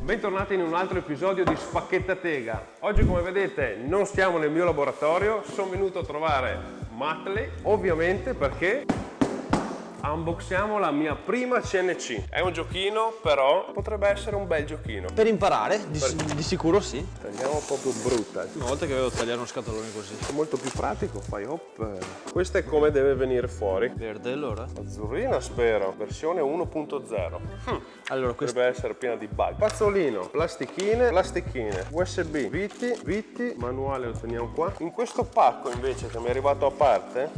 Bentornati in un altro episodio di Spacchetta Tega. Oggi, come vedete, non siamo nel mio laboratorio, sono venuto a trovare Matley, ovviamente perché unboxiamo la mia prima CNC. È un giochino, però potrebbe essere un bel giochino. Per imparare, di sicuro sì. Tagliamo proprio brutta. Una volta che avevo tagliato uno scatolone così. È molto più pratico, fai hop. Questa è come deve venire fuori. Verde allora? Azzurrina spero, versione 1.0. Allora, questo Deve essere piena di bug. Pazzolino, plastichine, USB, viti, manuale lo teniamo qua. In questo pacco invece che mi è arrivato a parte,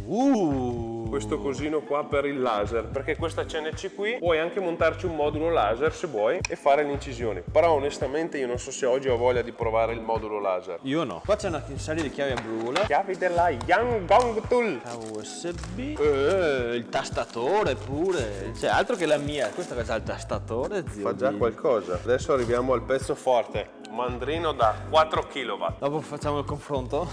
questo cosino qua per il laser, perché questa CNC qui puoi anche montarci un modulo laser se vuoi e fare le incisioni, però onestamente io non so se oggi ho voglia di provare il modulo laser. Io no. Qua c'è una serie di chiavi a brugola. Chiavi della Yangon Tool. La USB. Il tastatore pure. Cioè, altro che la mia. Questa che ha il tastatore, zio. Fa già qualcosa. Adesso arriviamo al pezzo forte. Mandrino da 4 kW. Dopo facciamo il confronto.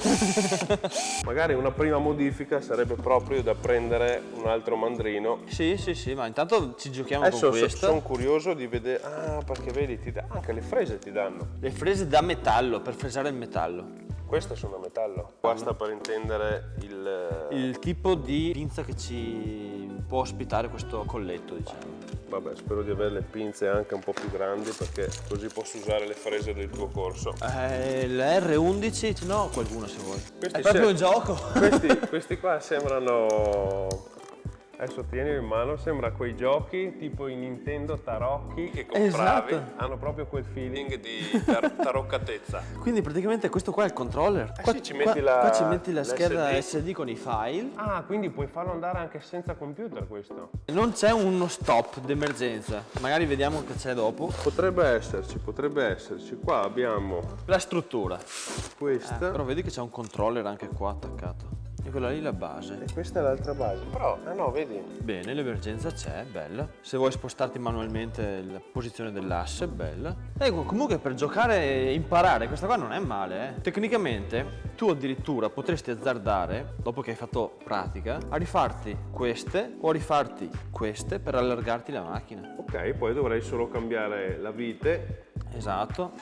Magari una prima modifica sarebbe proprio da prendere un altro mandrino. Sì, ma intanto ci giochiamo Adesso con questa. sono curioso di vedere. Ah, perché vedi, anche le frese ti danno. Le frese da metallo, per fresare il metallo. Queste sono a metallo. Basta per intendere il tipo di pinza che ci può ospitare questo colletto, diciamo. Vabbè, spero di avere le pinze anche un po' più grandi perché così posso usare le frese del tuo corso. La R11, no, qualcuno se vuoi. Questi È proprio un gioco. Questi qua sembrano. Adesso tienili in mano, sembra quei giochi tipo i Nintendo tarocchi che compravi. Esatto. Hanno proprio quel feeling di taroccatezza. Quindi praticamente questo qua è il controller. Qua, sì, ci metti qua ci metti la scheda SD. SD con i file. Ah, quindi puoi farlo andare anche senza computer questo? Non c'è uno stop d'emergenza. Magari vediamo che c'è dopo. Potrebbe esserci. Qua abbiamo La struttura. questa. Però vedi che c'è un controller anche qua attaccato. E quella lì la base. E questa è l'altra base. Però, no, vedi. Bene, l'emergenza c'è, bella. Se vuoi spostarti manualmente la posizione dell'asse, bella. Comunque per giocare e imparare, questa qua non è male, eh. Tecnicamente, tu addirittura potresti azzardare, dopo che hai fatto pratica, a rifarti queste o a rifarti queste per allargarti la macchina. Ok, poi dovrei solo cambiare la vite. Esatto.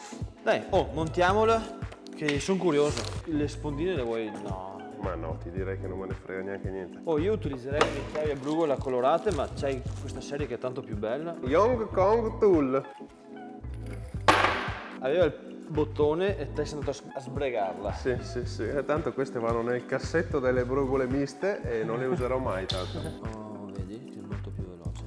Dai, montiamola, che sono curioso. Le spondine le vuoi? No. Ma no, ti direi che non me ne frega neanche niente. Io utilizzerei le mie chiavi a brugola colorate, ma c'hai questa serie che è tanto più bella. Yong Kong Tool. Aveva il bottone e te sei andato a sbregarla. Sì. Tanto queste vanno nel cassetto delle brugole miste e non le userò mai tanto. Oh, vedi? Che è molto più veloce.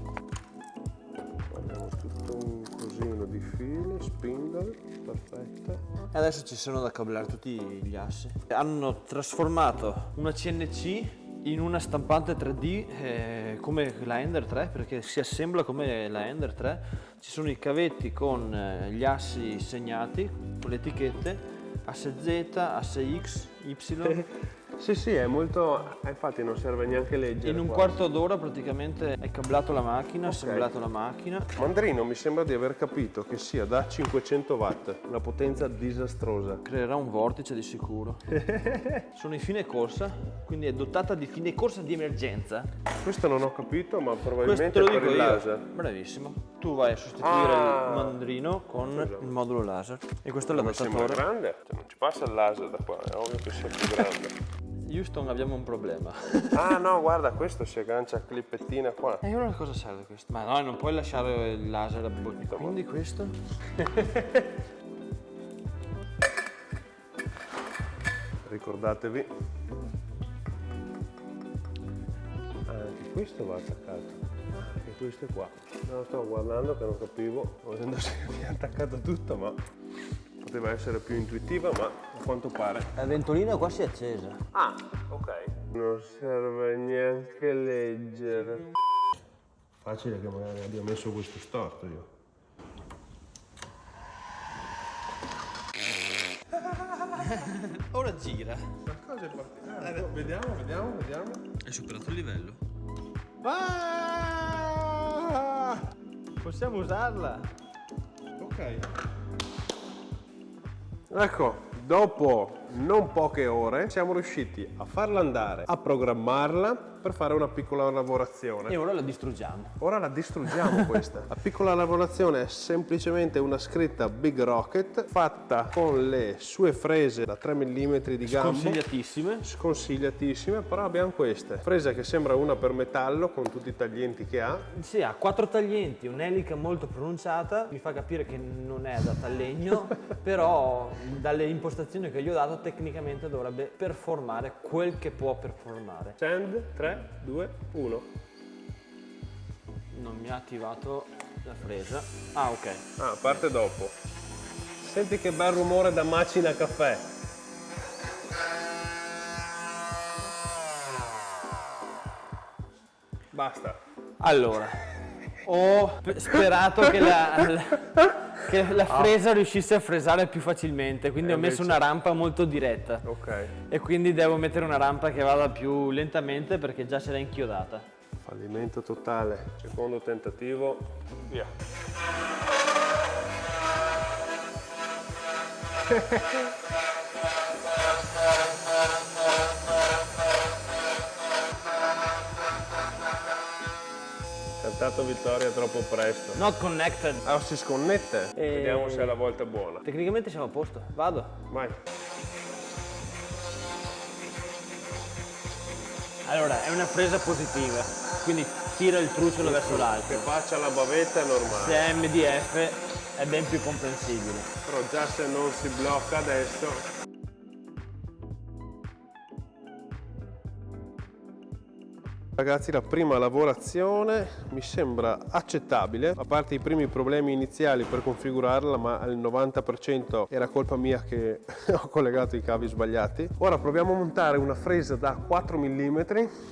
Abbiamo tutto un cosino di fili, spindle, perfetto. E adesso ci sono da cablare tutti gli assi. Hanno trasformato una CNC in una stampante 3D come la Ender 3, perché si assembla come la Ender 3. Ci sono i cavetti con gli assi segnati, con le etichette, asse Z, asse X, Y. Sì, è molto. Infatti non serve neanche leggere. In un quarto d'ora praticamente hai cablato la macchina, assemblato la macchina. Mandrino mi sembra di aver capito che sia da 500 watt, una potenza disastrosa. Creerà un vortice di sicuro. Sono in fine corsa, quindi è dotata di fine corsa di emergenza. Questo non ho capito, ma Questo probabilmente te lo per dico il io. laser. Bravissimo. Tu vai a sostituire il mandrino con il modulo laser. E questo è Mi sembra l'adattatore. grande, non ci passa il laser da qua, è ovvio che sia più grande. Houston, abbiamo un problema. Ah no, guarda, questo si aggancia a clippettina qua. E ora cosa serve questo? Ma no, non puoi lasciare il laser a quindi questo? Ricordatevi. Anche questo va attaccato. Anche questo è qua. No, stavo guardando che non capivo, vedendo se mi è attaccato tutto, ma poteva essere più intuitiva, ma a quanto pare. La ventolina qua si è accesa. Ah, ok. Non serve neanche leggere. Facile che magari abbia messo questo storto io. Ora gira. Qualcosa è partito. Vediamo. Hai superato il livello. Ah! Possiamo usarla. Ok. Ecco, dopo non poche ore, siamo riusciti a farla andare, a programmarla per fare una piccola lavorazione. E ora la distruggiamo. Ora la distruggiamo questa. La piccola lavorazione è semplicemente una scritta Big Rocket fatta con le sue frese da 3 mm di gambo. Consigliatissime. Sconsigliatissime, però abbiamo queste. Fresa che sembra una per metallo con tutti i taglienti che ha. Sì, ha 4 taglienti, un'elica molto pronunciata, mi fa capire che non è adatta al legno, però dalle impostazioni che gli ho dato tecnicamente dovrebbe performare quel che può performare. Send, 3, 2, 1. Non mi ha attivato la fresa. Ah, ok. Ah, parte dopo. Senti che bel rumore da macina caffè. Basta. Allora, ho sperato che la fresa riuscisse a fresare più facilmente, quindi ho messo una rampa molto diretta. Ok. E quindi devo mettere una rampa che vada più lentamente perché già ce l'ha inchiodata. Fallimento totale. Secondo tentativo. Via. Cantato vittoria troppo presto. Not connected. Ah, si sconnette? Vediamo se è la volta buona. Tecnicamente siamo a posto. Vado. Vai. Allora, è una fresa positiva, quindi tira il trucciolo verso l'alto. Che faccia la bavetta è normale. Se è MDF è ben più comprensibile. Però già se non si blocca adesso. Ragazzi, la prima lavorazione mi sembra accettabile, a parte i primi problemi iniziali per configurarla, ma al 90% era colpa mia che ho collegato i cavi sbagliati. Ora proviamo a montare una fresa da 4 mm,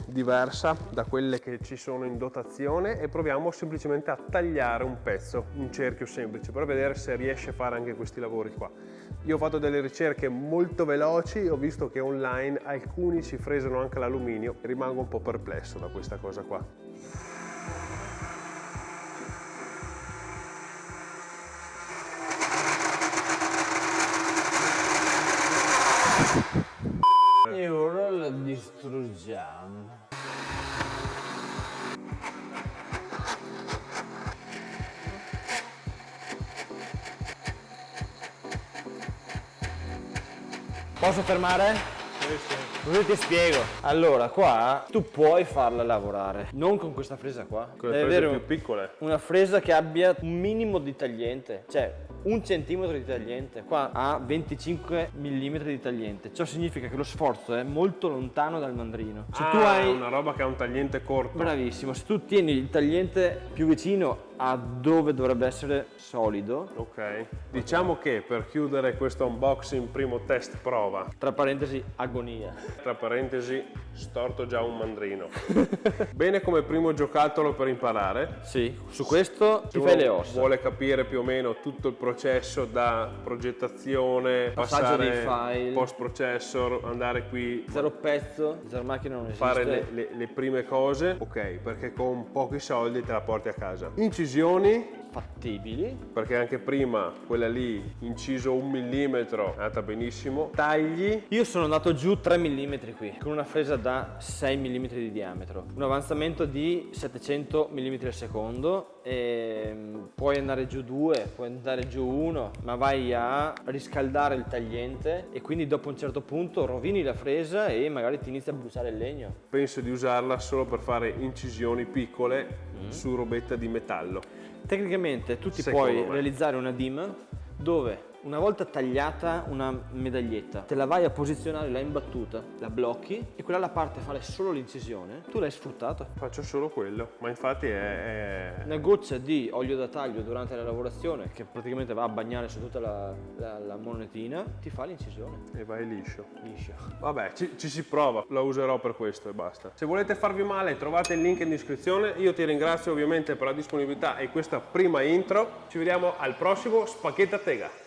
diversa da quelle che ci sono in dotazione, e proviamo semplicemente a tagliare un pezzo, un cerchio semplice, per vedere se riesce a fare anche questi lavori qua. Io ho fatto delle ricerche molto veloci, ho visto che online alcuni ci fresano anche l'alluminio, rimango un po' perplesso da questa cosa qua. E ora la distruggiamo. Posso fermare? Così ti spiego. Allora, qua tu puoi farla lavorare, non con questa fresa qua. Con le Deve frese avere più piccole. una fresa che abbia un minimo di tagliente, cioè 1 centimetro di tagliente. Qua ha 25 mm di tagliente. Ciò significa che lo sforzo è molto lontano dal mandrino. Se tu hai una roba che ha un tagliente corto. Bravissimo, se tu tieni il tagliente più vicino a dove dovrebbe essere solido, Ok. Diciamo che per chiudere questo unboxing, primo test prova. tra parentesi agonia. Tra parentesi, storto già un mandrino. Bene come primo giocattolo per imparare. Sì, su questo ti Se fai uno le ossa. vuole capire più o meno tutto il processo da progettazione, Passaggio dei passare file. post processor, andare qui, Zero pezzo, zero macchina non esiste. fare le prime cose, ok, perché con pochi soldi te la porti a casa. Incisioni, fattibili. perché anche prima quella lì inciso 1 mm è andata benissimo. Tagli, Io sono andato giù 3 mm qui, con una fresa da 6 mm di diametro, un avanzamento di 700 mm al secondo, e puoi andare giù 2, puoi andare giù 1, ma vai a riscaldare il tagliente e quindi dopo un certo punto rovini la fresa e magari ti inizia a bruciare il legno. penso di usarla solo per fare incisioni piccole su robetta di metallo. Tecnicamente tu ti Secondo puoi me. realizzare una DIM dove una volta tagliata una medaglietta te la vai a posizionare là in battuta, la blocchi e quella alla parte fa solo l'incisione, tu l'hai sfruttata. Faccio solo quello, ma infatti è... Una goccia di olio da taglio durante la lavorazione, che praticamente va a bagnare su tutta la monetina, ti fa l'incisione. e vai liscio. Liscio. Vabbè, ci si prova, la userò per questo e basta. Se volete farvi male trovate il link in descrizione. Io ti ringrazio ovviamente per la disponibilità e questa prima intro. Ci vediamo al prossimo Spacchetta Tega.